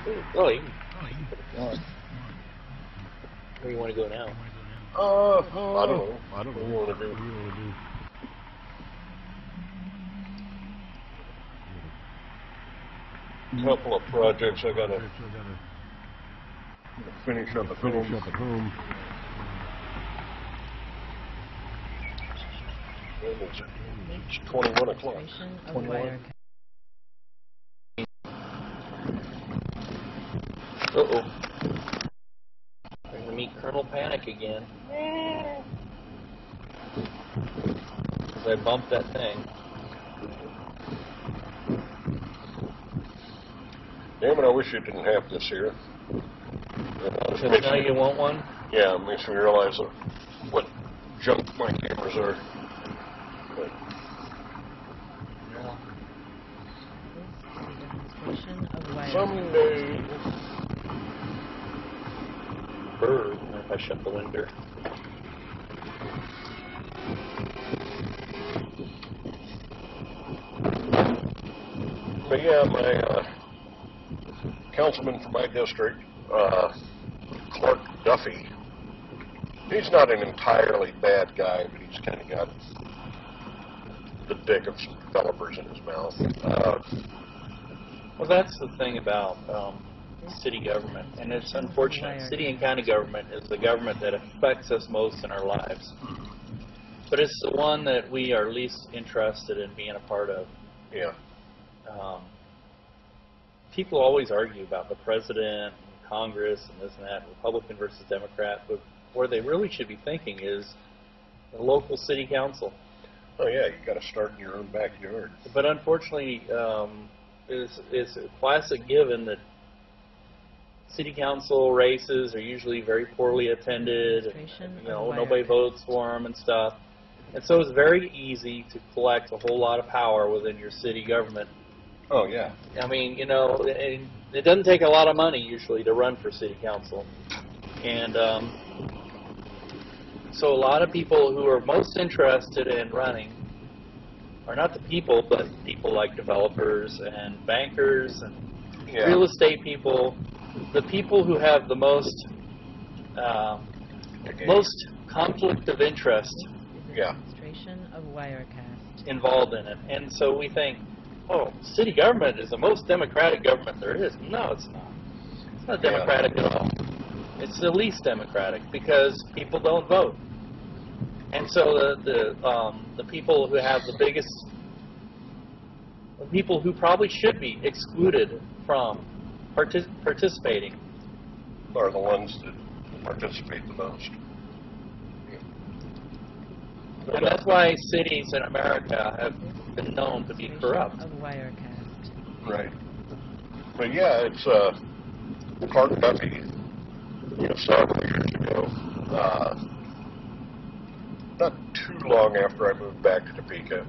Oh, you can put it on. Where you want to go now? I don't know. I don't know. What do you want to do? What do you want to do? Couple of projects I gotta finish up at home. It's 21 o'clock. 21. Uh-oh. We're going to meet Colonel Panic again. Because I bumped that thing. Damn it, I wish it didn't have this here. Because now you want one? Yeah, it makes me realize what junk my cameras are. But someday. Bird, if I shut the window. But yeah, my councilman from my district, Clark Duffy, he's not an entirely bad guy, but he's kind of got the dick of some developers in his mouth. Well, that's the thing about city government, and it's unfortunate. City and county government is the government that affects us most in our lives. But it's the one that we are least interested in being a part of. Yeah. People always argue about the president, and Congress, and this and that, Republican versus Democrat, but where they really should be thinking is the local city council. Oh yeah, you got to start in your own backyard. But unfortunately, it's a classic given that city council races are usually very poorly attended, and, nobody votes for them and stuff. And so it's very easy to collect a whole lot of power within your city government. Oh yeah. I mean, it doesn't take a lot of money usually to run for city council. And so a lot of people who are most interested in running are not the people, but people like developers and bankers and real estate people, the people who have the most conflict of interest involved in it. And so we think, oh, city government is the most democratic government there is. No, it's not. It's not democratic at all. It's the least democratic because people don't vote. And so the people who have the biggest, the people who probably should be excluded from participating are the ones that participate the most. And that's why cities in America have been known to be corrupt. Right. But yeah, it's Clark Duffy, several years ago, not too long after I moved back to Topeka,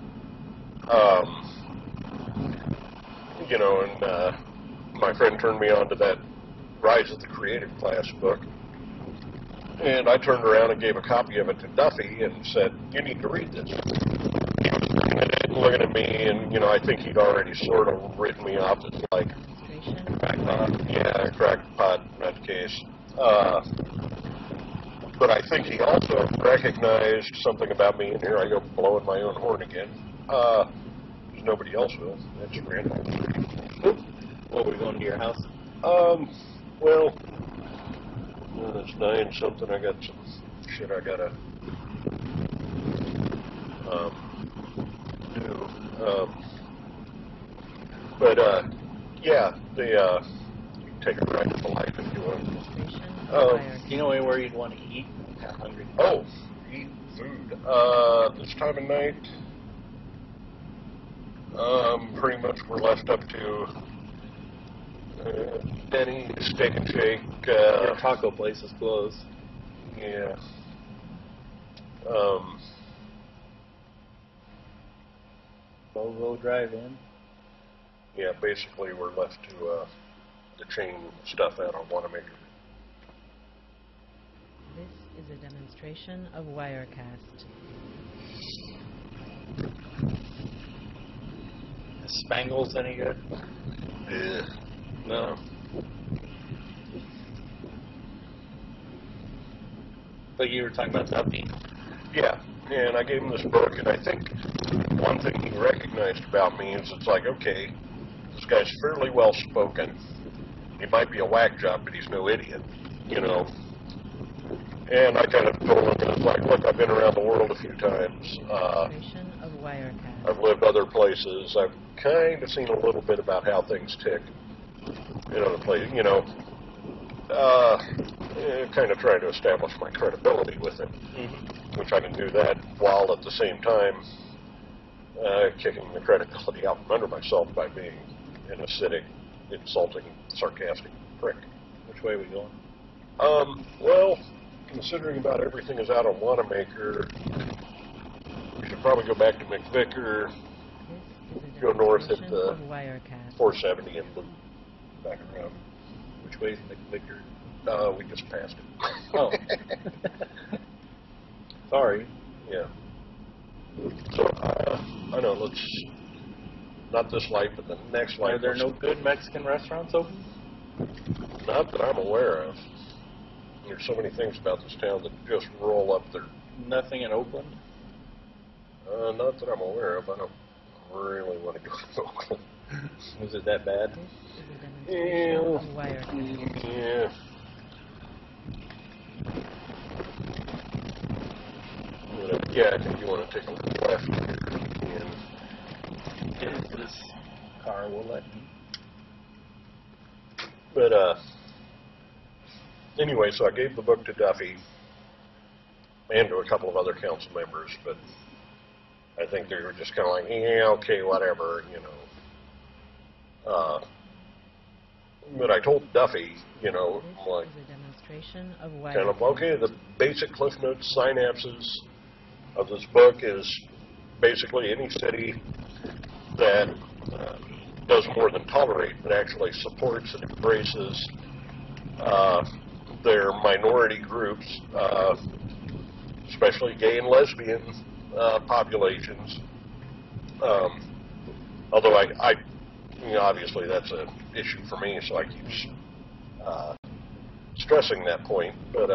and my friend turned me on to that Rise of the Creative Class book. And I turned around and gave a copy of it to Duffy and said, you need to read this. He was reading it, looking at me, and, I think he'd already sort of written me off as like, crackpot nutcase. But I think he also recognized something about me, and here I go blowing my own horn again. Nobody else will. That's Randolph. What, we going to your house? Well, it's 9-something. I got some shit I gotta do. Yeah, you can take a ride to the light if you want. Do you know anywhere you'd want to eat? I'm kind of hungry. Oh, eat food. This time of night, pretty much we're left up to Denny's, Steak and Shake. Your taco place is closed. Yeah. Bovo Drive-In. Yeah, basically we're left to the chain stuff out on Wanamaker. This is a demonstration of Wirecast. Is Spangles any good? Yeah. No. Like you were talking about Duffy. Yeah, and I gave him this book, and I think one thing he recognized about me is it's like, okay, this guy's fairly well spoken. He might be a whack job, but he's no idiot, you know. And I kind of told him, and it's like, look, I've been around the world a few times. Administration of Wirecast. I've lived other places. I've kind of seen a little bit about how things tick in other places, you know. Kind of trying to establish my credibility with him, which I can do that while at the same time kicking the credibility out from under myself by being an acidic, insulting, sarcastic prick. Which way are we going? Well, considering about everything is out on Wanamaker, we should probably go back to McVicker, This is a go north at demonstration the of Wirecast. 470 and loop back around. Which way is McVicker? We just passed it. Oh. Sorry. Yeah. So, I know, let's, not this light, but the next light. Are there let's- no good Mexican restaurants open? Not that I'm aware of. There's so many things about this town that just roll up there. Nothing in Oakland? Not that I'm aware of. I don't really want to go to Oakland. Was it that bad? This is a demonstration of Wirecast. Yeah. Yeah, I think you want to take a left here. And, If this car will let me. but, anyway, so I gave the book to Duffy and to a couple of other council members, but I think they were just kind of like, yeah, okay, whatever, you know. But I told Duffy, you know, This like, is a demonstration of Wirecast. kind of, okay, the basic Cliff Notes synapses of this book is basically any city that does more than tolerate, but actually supports and embraces their minority groups, especially gay and lesbian populations. Although I you know, obviously that's an issue for me, so I keep stressing that point. But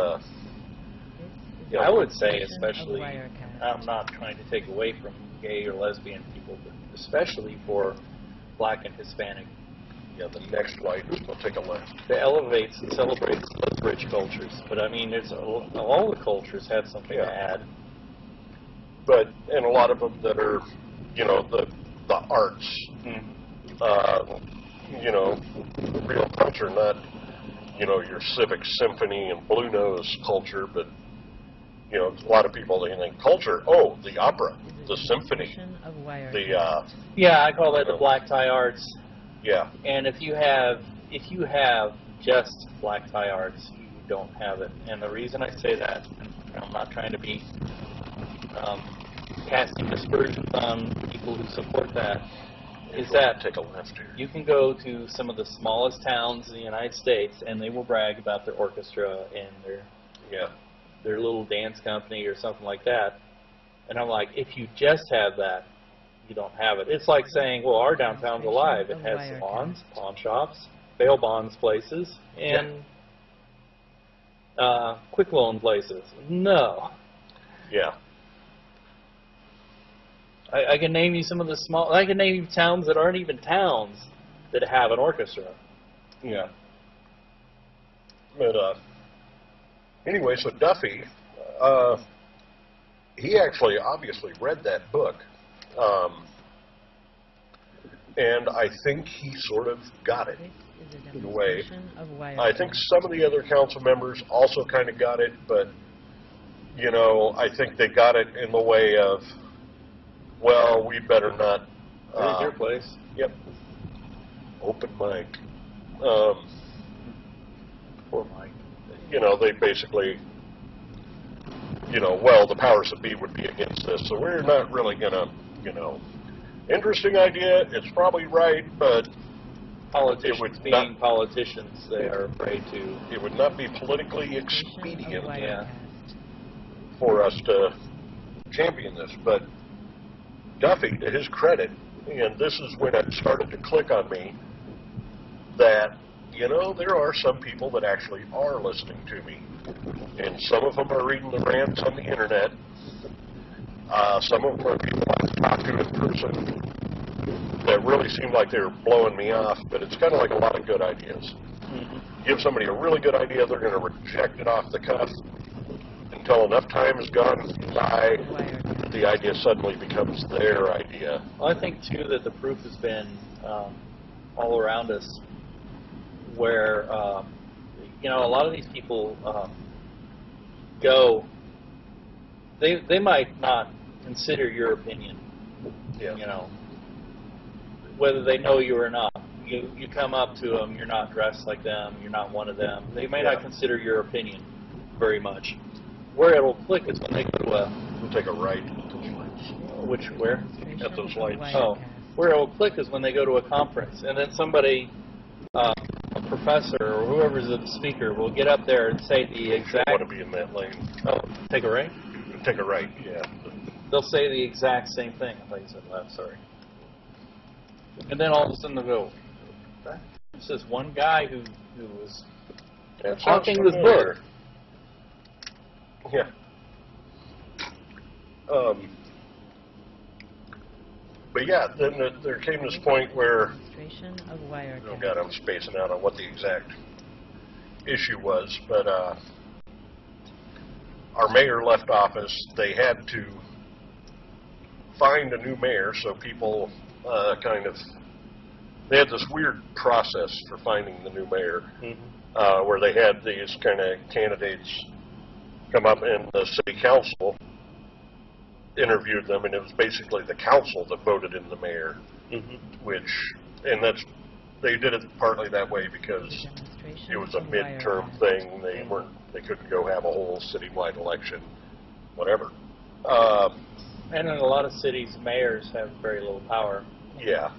Yeah, I would say Demonstration of especially, Wirecast. I'm not trying to take away from gay or lesbian people, but especially for black and Hispanic. yeah, the next light is going to take a left. It elevates and celebrates those rich cultures. But I mean, there's all the cultures have something Yeah. to add. But and a lot of them that are, you know, the arts, you know, real culture, not, you know, your civic symphony and Blue Nose culture, but, you know, a lot of people, they think culture, oh, the opera, the symphony, Demonstration of Wirecast. the, Yeah, I call that the black tie arts. yeah, And if you have just black tie arts, you don't have it. And the reason I say that, and I'm not trying to be casting aspersions on people who support that, is that take a left here. you can go to some of the smallest towns in the United States, and they will brag about their orchestra and Yeah, their little dance company or something like that. And I'm like, if you just have that, you don't have it. It's like saying, well, our downtown's alive. It has salons, pawn shops, bail bonds places, and quick loan places. No. yeah, I can name you some of the small, I can name you towns that aren't even towns that have an orchestra. yeah. But, anyway, so Duffy, he actually obviously read that book. And I think he sort of got it. This is a in a way. demonstration of Wirecast. I think some of the other council members also kind of got it, but, you know, I think they got it in the way of, well, we better not. Where's your place? Yep. Open mic. Poor Mike. You know, they basically, you know, well, the powers that be would be against this, so we're not really going to, you know, interesting idea, it's probably right, but Politicians would being not- politicians, they are afraid to. it would not be politically Demonstration of expedient Wirecast. for us to champion this. But Duffy, to his credit, and this is when it started to click on me, that you know, there are some people that actually are listening to me. And some of them are reading the rants on the internet. Some of them are people I've talked to in person that really seem like they're blowing me off, but it's kind of like a lot of good ideas. Give somebody a really good idea, they're going to reject it off the cuff until enough time has gone by, the idea suddenly becomes their idea. Well, I think, too, that the proof has been all around us where, you know, a lot of these people go, they might not consider your opinion, Yeah. you know, whether they know you or not. You come up to them, you're not dressed like them, you're not one of them. They may not consider your opinion very much. Where it'll click is when they go to We'll take a right. where? At those lights. Oh, where it will click is when they go to a conference, and then somebody, a professor or whoever's the speaker, will get up there and say the exact. Want to be in that lane. Oh, take a right. Take a right, yeah. They'll say the exact same thing. I thought you said left. Sorry. And then all of a sudden they'll go. It's this one guy who was That sounds talking this familiar. book. Yeah. But yeah, then there came this point where, Demonstration of Wirecast. oh God, I'm spacing out on what the exact issue was, but our mayor left office. They had to find a new mayor, so people they had this weird process for finding the new mayor, where they had these kind of candidates come up, and the city council interviewed them, and it was basically the council that voted in the mayor, they did it partly that way because it was a midterm thing. They couldn't go have a whole citywide election, whatever. And in a lot of cities, mayors have very little power. Yeah.